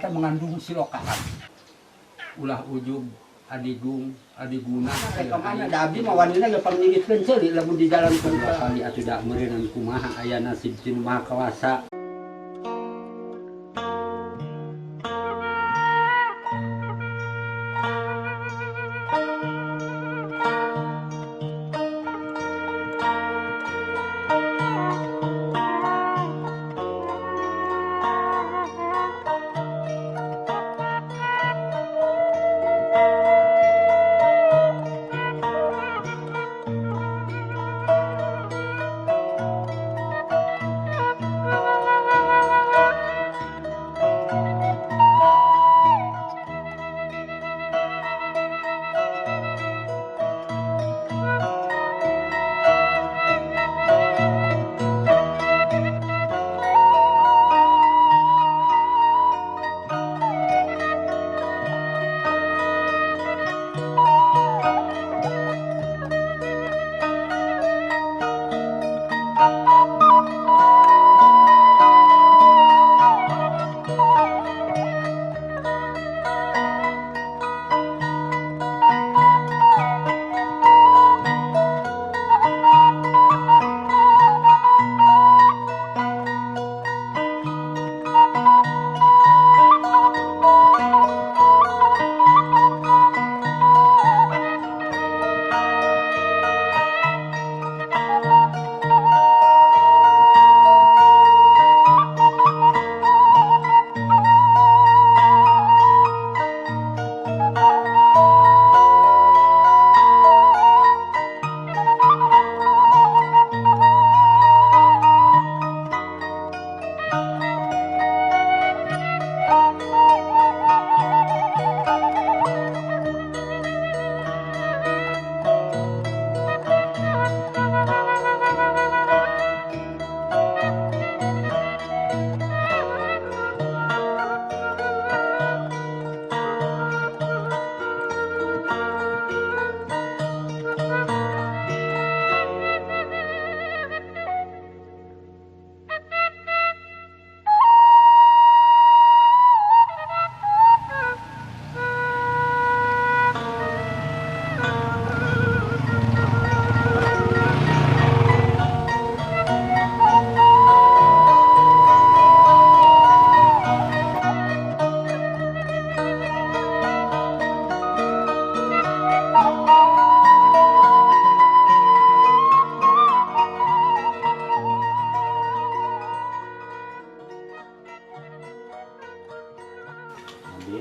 teh mengandung silokaan. Ulah ujub adigung adiguna kemana ada abdi mah wanina ge pamingitkeun ceuli lamun di jalan kali atuh da meureun kumaha aya nasib tinu maha kawasa.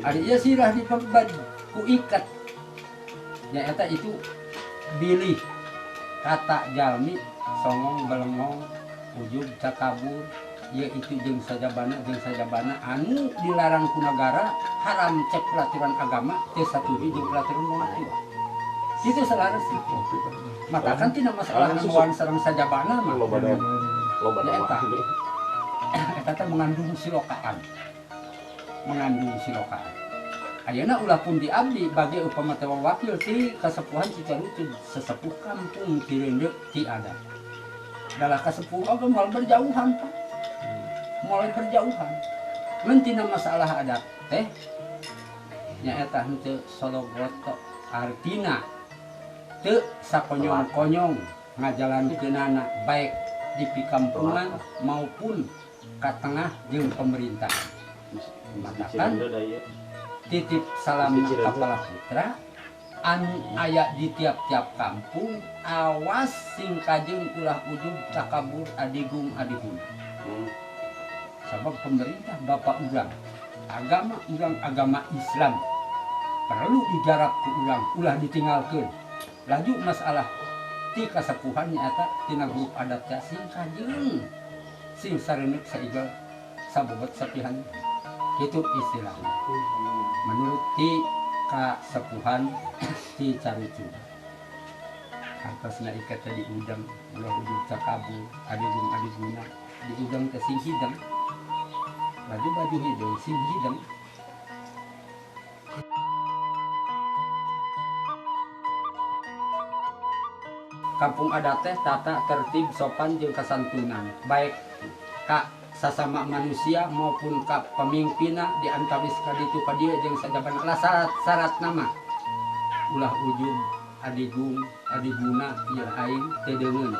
Ari ieu sirah dipebad ku ikat. Nyaeta itu bilih kata jalmi songong belengong ujub cakabur ieu itu jeung sajabana anu dilarang ku nagara haram cek pelaturan agama teu satuju jeung pelaturan monatik. Itu selaras itu. Maka kan tina masalah hamuan sareng sajabana mah. Nyaeta. Eta teh mengandung silokaan. Ayeuna ulah pun diabdi bagi upama teh wakil ti kasepuhan Cicarucud sesepuh kampung Cirendeuk ti ada. Dalah kasepuh oge moal berjauhan Pak. Mulai berjauhan. Mun tina masalah adat teh nyaeta henteu sologoto artina teu sakonyong-konyong ngajalankeunana baik di pikampungan maupun ka tengah jeung pemerintah. Matakan titip salam kepala putra anu aya di tiap-tiap kampung awas sing kajeng ulah ujub cakabur adigung adihun. Sabab pemerintah bapak urang agama Islam perlu dijarap ku urang ulah ditinggalkeun. Laju masalah ti kasepuhan nyaeta tina grup adat sing kajeng sing sareuneup saigal sabobot sapihan. Itu istilahnya menurut ti kasepuhan ti Carucud. Hartosna ikat tadi udang ulah ujub cakabur adigung adiguna di udang teh sing hidang baju hidung sing hidang. Kampung adat teh tata tertib sopan jeung kasantunan baik ka sesama manusia maupun ka pemimpina di antawis ka ditu ka dieu jeung sajabana lah syarat nama ulah ujub adigung adiguna ieu aing teu deungeun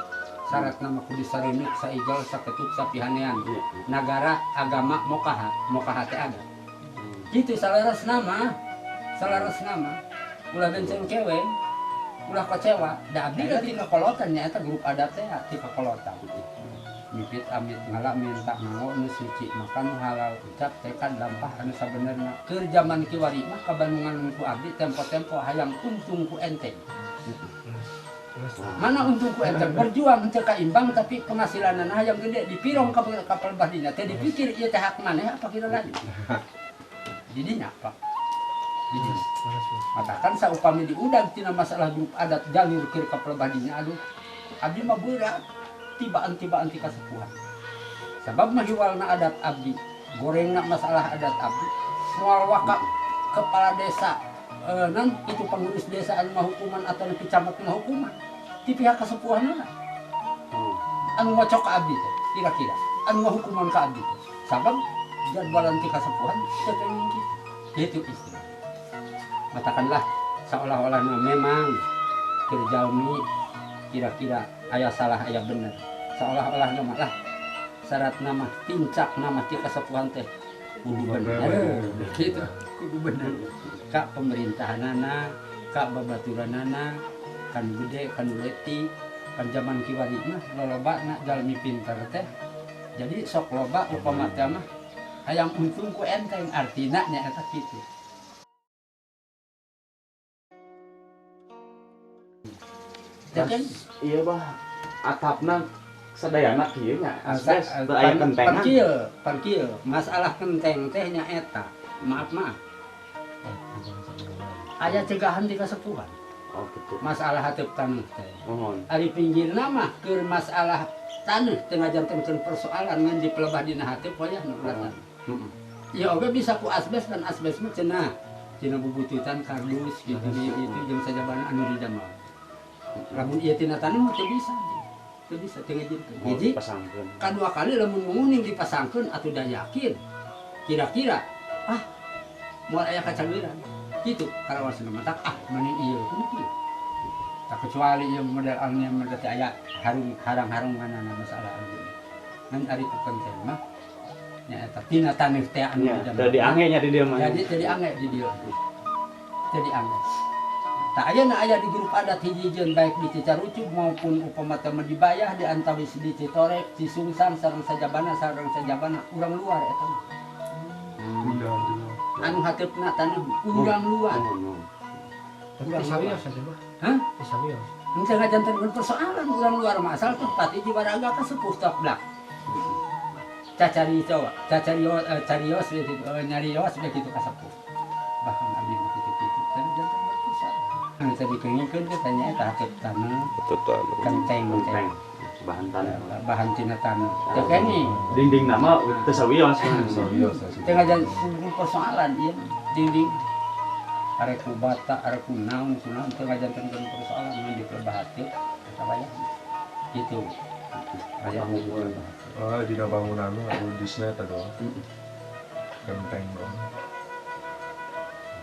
syarat nama kudu sareuneup saigal saketuk sapihanean nagara agama mokaha teh ada kitu salaras nama ulah benceng keweng ulah kecewa da abdi ti kakolotan nya eta grup adat teh ti kakolotan mipit amit ngala minta ngao nu suci makan halal ucap tekad lampah anu sabenerna keur zaman kiwari mah kabandungan ku abdi tempo-tempo hayang untung ku enteng mana untung ku enteng berjuang teu kaimbang tapi penghasilanna hayang gede dipirong ka kapal bahdinya teh dipikir ieu teh hak maneh apa kira lagi didinya apa didinya katakan saupami diundang tina masalah grup adat jalur keur kapal bahdinya aduh abdi mah berat tibaan ti kasepuhan sabab mah hiwalna adat abdi gorengna masalah adat abdi moal wakak kepala desa nan itu pengurus desa anu mah hukuman atau nepi camat mah hukuman ti pihak kasepuhanna anu ngocok ka abdi teh kira-kira anu mah hukuman ka abdi teh sabab jadwalan ti kasepuhan teu kenging kitu istilah katakanlah seolah-olah memang kerjalmi kira-kira aya salah aya bener seolah-olah nama lah syarat nama pincak nama ti kasepuhan teh kudu bener gitu kudu bener ka pemerintahanana ka babaturanana kan gede kan leti kan zaman kiwari mah lolobana jalmi pinter teh jadi sok loba upama teh mah hayang untung ku enteng artina nya eta kitu dan iya bah atapna sadayana kieu nya asbes teu aya kentengan parkil masalah kenteng teh nya eta maaf aya cegahan ti kasepuhan oh gitu masalah hateup taneuh teh mohon ari pinggirna mah keur masalah taneuh teu ngajantengkeun persoalan ngan dipelebah dina hateup wayahna uratan ya oge bisa ku asbes dan asbes mah cenah cenah bubututan kardus gitu itu jeung sajabana anu dijamal lamun ieu tina taneuh mah teu bisa teu ngajieun hiji pasangkeun kadua kali lamun nguning dipasangkeun atuh da yakin kira-kira moal aya kacagiran kitu karawasna mah tak mani ieu kitu tak kecuali ieu model alnya model teh aya harang-haranganna masalah anu ngan ari penting mah nya eta tina taneuh teh anu teu diange nya di dieu mah jadi teu diange di dieu teu diange tak aya di grup adat hiji-hijian baik di Cicarucuk maupun upama teh dibayah di antawis di Citorek, Cisungsang sareng sajabana urang luar eta. Anu hateupna taneuh urang luar. Urang sawios atuh bah. Hah? Sawios. Henteu ngajantenkeun persoalan urang luar mah asal tempat hiji baraga kasepuh tablak. Carios nyarios begitu kasepuh. Bahkan abdi mah kitu-kitu teh janten persoalan. Anu tadi kengingkeun teh tanya eta hateup taneuh. Kenteng bahan tina taneuh. Teu keneh. dinding nama teu sawios Teu ngajantenkeun persoalan ieu dinding. Arek ku bata, arek ku naon teu ngajantenkeun persoalan mun dipelebah hateup eta bayang. Kitu. Aya Oh, dina bangunan nu disna eta doang. Genteng doang.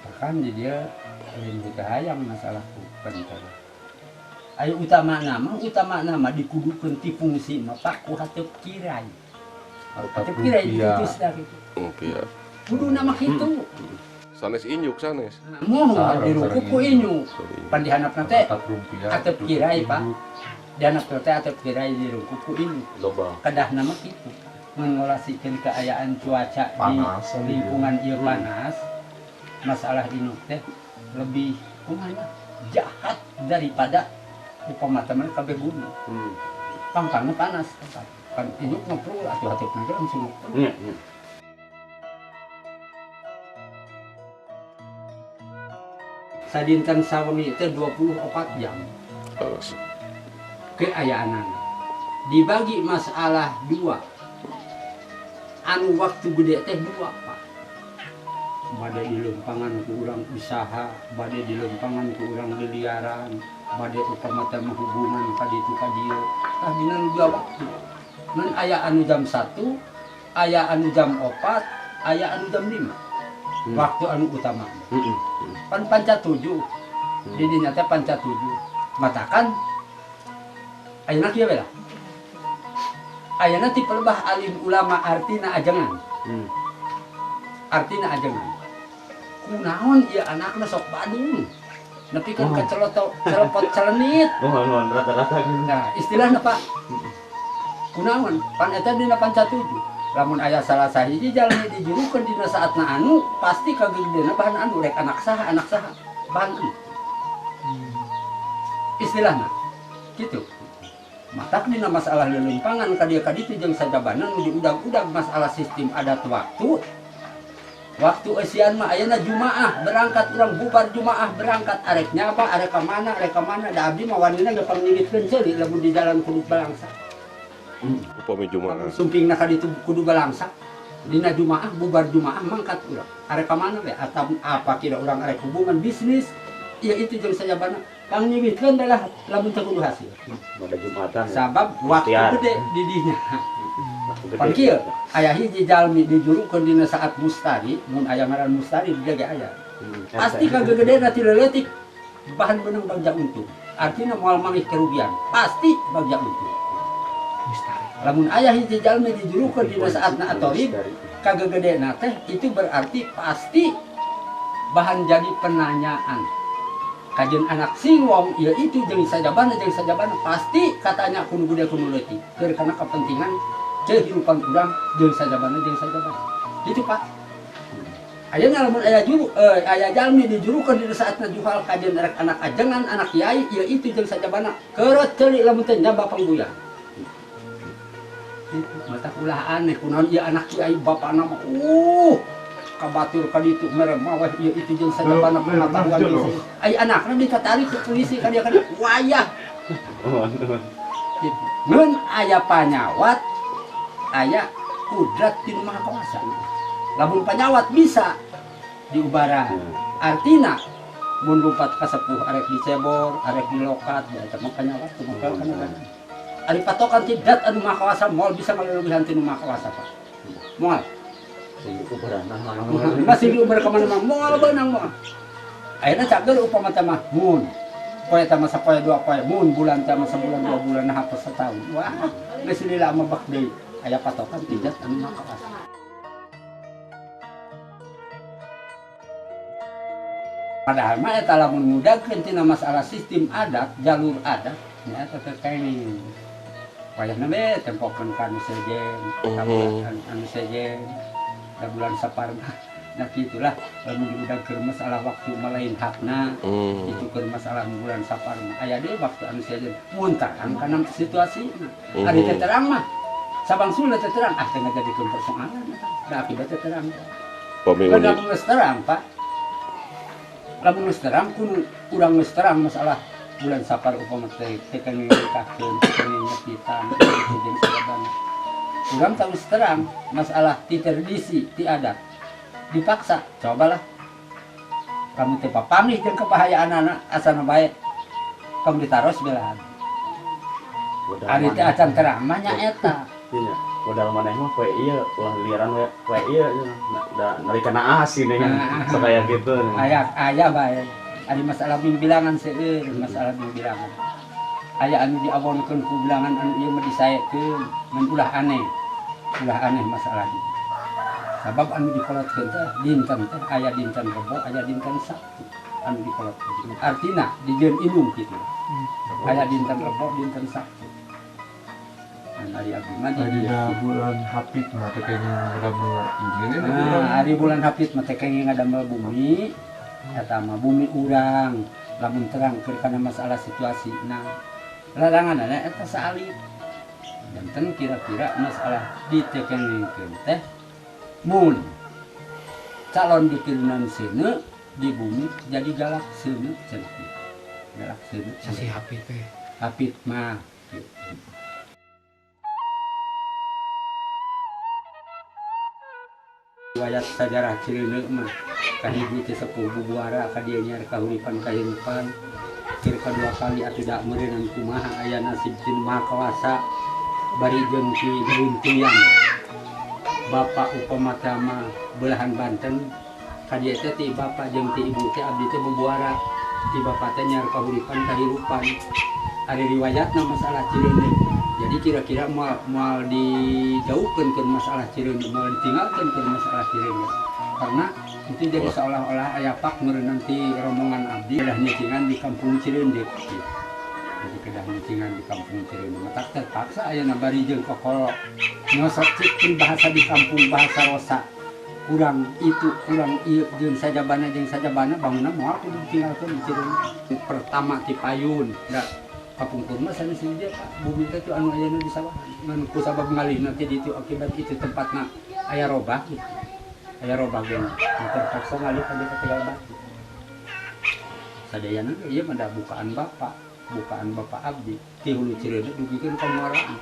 Bahkan di dia lain juga hayang masalah penting. Ayo utama nama dikudukeun ti fungsi mah pak ku hateup kirai. Hateup kirai diutus dah kitu. Rupiah. Kudu nama kitu. Sanes injuk sanes. Moho dirukup ku inyu. Pan dihanapna teh rupiah. hateup kirai pak. Dihanapna teh hateup kirai dirukup ku inyu. loba Kedah nama kitu. Mengolasikeun keayaan cuaca Panas, di lingkungan ieu panas. Masalah ini teh lebih kumana jahat daripada upama teman kabeh gunung. Pangkangna panas kan induk ngoprol atuh hateup ge langsung ngoprol. Sadinten sawengi teh 24 jam keayaanana. Dibagi masalah 2. Anu waktu gede teh 2 Pak. Bade dilempangan ku urang usaha, bade dilempangan ku urang liliaran, bade upama teh hubungan ka ditu ka dieu. Tah dina 2 waktu. Mun aya anu jam 1, aya anu jam 4, aya anu jam 5. Waktu anu utama. Pan panca 7. Di dinya teh panca 7. Matakan ayeuna kieu bela. Ayeuna ti pelebah alim ulama artina ajengan. Artina ajengan. Kunaon ieu anakna sok Badung. Nepi kan celepot celenit. Nuhun rata-rata gitu. Nah, istilahna Pak. Kunaon? Pan eta dina panca 7. Lamun aya salah sahiji jalmi dijurukeun dina saatna anu, pasti kageudeuna bahan anu rek anak saha bahan anu. Istilahna kitu. Matak dina masalah lelempangan ka dieu ka ditu jeung sajabana nu diudag-udag masalah sistem adat waktu. Waktu esian mah ayeuna Jumaah berangkat urang bubar Jumaah berangkat arek nyaba arek ka mana da abdi mah wanina ge pangilitkeun ceuli lamun di jalan kudu balangsa. Upami Jumaah. Sumpingna ka ditu kudu balangsa. Dina Jumaah bubar Jumaah mangkat urang. Arek ka mana we atau apa kira urang arek hubungan bisnis ya itu jeung sajabana kang nyibitkeun adalah lamun teu kudu hasil. Pada Jumatan. Sabab waktu gede di dinya. Pan kieu aya hiji jalmi dijurukeun dina saat mustari, mun aya ngaran mustari di dieu aya. Pasti kagegedena ti leutik bahan beunang bagja untung. Artina moal mangih kerugian, pasti bagja untung. Lamun aya hiji jalmi dijurukeun dina saatna atorib, kagegedena teh itu berarti pasti bahan jadi penanyaan. Kajian anak singwong ieu itu jeung sajabana pasti katanya kudu gede kudu leutik keur kana kepentingan kehidupan urang jeung sajabana. Itu Pak. Ayeuna lamun aya jalmi dijurukeun dina saatna juhal kajian rek anak ajengan anak kiai ieu itu jeung sajabana keureuh ceuli lamun teh nyaba pangguyang. Mata ulah aneh kunaon ieu anak kiai bapana mah kabatur ka ditu mere maweh ieu itu jeung sajabana pengetahuan geus. Ai anakna ditatarik ke polisi ka dia wayah. Mun aya panyawat aya kudrat ti Maha Kuasa. Lamun panyawat bisa diubaran. Artina mun lumpat ka sepuh arek dicebor, arek dilokat, eta mah panyawat tumangkal kana. Ari patokan ti dat anu Maha Kuasa moal bisa ngaleuwihan ti Maha Kuasa Pak. Moal masih diubar ke mana-mana, moal beunang moal. Ayeuna cager upama teh mah mun. Poe teh mah sapoe 2 poe, mun bulan teh mah sabulan 2 bulan hapus setahun. Wah, geus lila mah bak deui. Aya patokan tidak anu Maha Kuasa. Padahal mah eta lamun ngudagkeun tina masalah sistem adat, jalur adat, nya eta teh kenging. Wayahna we tempokeun ka anu sejen, anu sejen. Da bulan Saparna. Nah gitulah lamun diudagkeun masalah waktu malain hakna. Itu keur masalah bulan Saparna. Aya deui waktu anu sejen muntahan kana situasina. Ari teh terang mah sabangsul teh terang teh ngajadikeun persoalan eta. Da akibat teh terang. Pamiun Lamun geus terang Pak. Lamun geus terang kun urang geus terang masalah bulan Sapar upama teh kenging nikahkeun, kenging nyepitan, itu jeung sababana. Urang tahu terang masalah ti tradisi, ti adat. Dipaksa, cobalah. Kamu teh papamih jeung kebahayaanana asana bae. Kamu ditaros belahan. Ari teh acan terang mah nya eta. Nya, modal maneh mah poe ieu, ulah liaran we poe ieu da narikana asin nya. Sakaya kitu. Aya bae. Ari masalah bilangan seueur, masalah bilangan. Aya anu diawonkeun ku bilangan anu ieu mah disaekeun, mun ulah aneh masalah ieu. Sabab anu dikolotkeun teh dinten teh aya dinten Rebo, aya dinten Sabtu anu dikolotkeun. Artina dijieun indung kitu. Aya dinten Rebo, dinten Sabtu. Ari abdi mah di bulan Hapit mah teh kenging ngadamel bumi. Ari bulan Hapit mah teh kenging ngadamel bumi. Eta mah bumi urang lamun terang keur kana masalah situasina. Laranganna eta salib. Janten kira-kira masalah ditekengkeun teh mun calon diturunan seuneu di bumi jadi galak seuneu cenah. Galak seuneu Si Hapit teh. Hapit mah riwayat sejarah Cileuneu mah kahiji teh sepuh bubuara ka dieu nya kahuripan kahirupan kir kadua kali atuh da meureun kumaha aya nasib ti Maha Kuasa bari jeung ti Deun Tuyang bapak upama mah belahan Banten kadia teh ti bapak jeung ti ibu teh abdi teh bubuara ti bapak teh nyar kahuripan kahirupan ada riwayatna masalah Cileundeuk. Jadi kira-kira moal dijauhkeun ke masalah Cileundeuk, moal ditinggalkeun ke masalah Cileundeuk. Karena itu jadi seolah-olah aya pakmur nanti rombongan abdi kedah nyicingan di kampung Cileundeuk. Jadi kedah nyicingan di kampung Cileundeuk. Mata terpaksa aya bari jeung kokolo nyosot cikeun bahasa di kampung bahasa Rosa. Kurang itu, kurang ieu jeung sajabana bangunna moal kudu ditinggalkeun di Cileundeuk. Pertama ti payun, da kapungkur mah sanes dia Pak. Bumi teh tu anu aya di sawah. Ngan ku sabab ngalih nanti di itu akibat itu tempatna aya robah gitu. Aya robah gen. Terpaksa ngalih ka Tegal Batu. Sadayana ieu mah da bukaan bapak abdi ti hulu Cileundeuk dugikeun ka muaraan.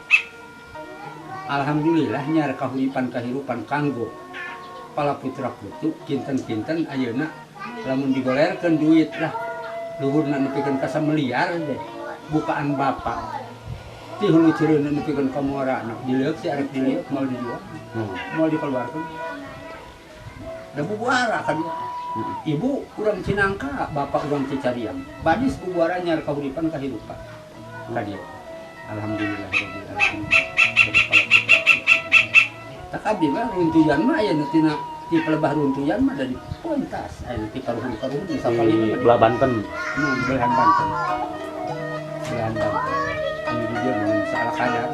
Alhamdulillah nyar kahuripan kahirupan kanggo pala putra putu kinten-kinten ayeuna lamun digolerkeun duit lah luhurna nepikeun ka 1 miliar deh. Bukaan bapak ti hulu Cileundeuk nepikeun ka muaraan dileuk si arek dileuk mau dijual mau dikeluarkeun da bubuara kan ibu urang Cinangka bapak urang Cicariang badis bubuara nyar kahuripan kahirupan ka dieu alhamdulillah rabbil alamin tak abdi mah runtuyan mah aya nu tina ti pelebah runtuyan mah da di Pointas aya ti karuhun-karuhun sakali di belah Banten. belahan Banten belahan Banten ini dia salah kadar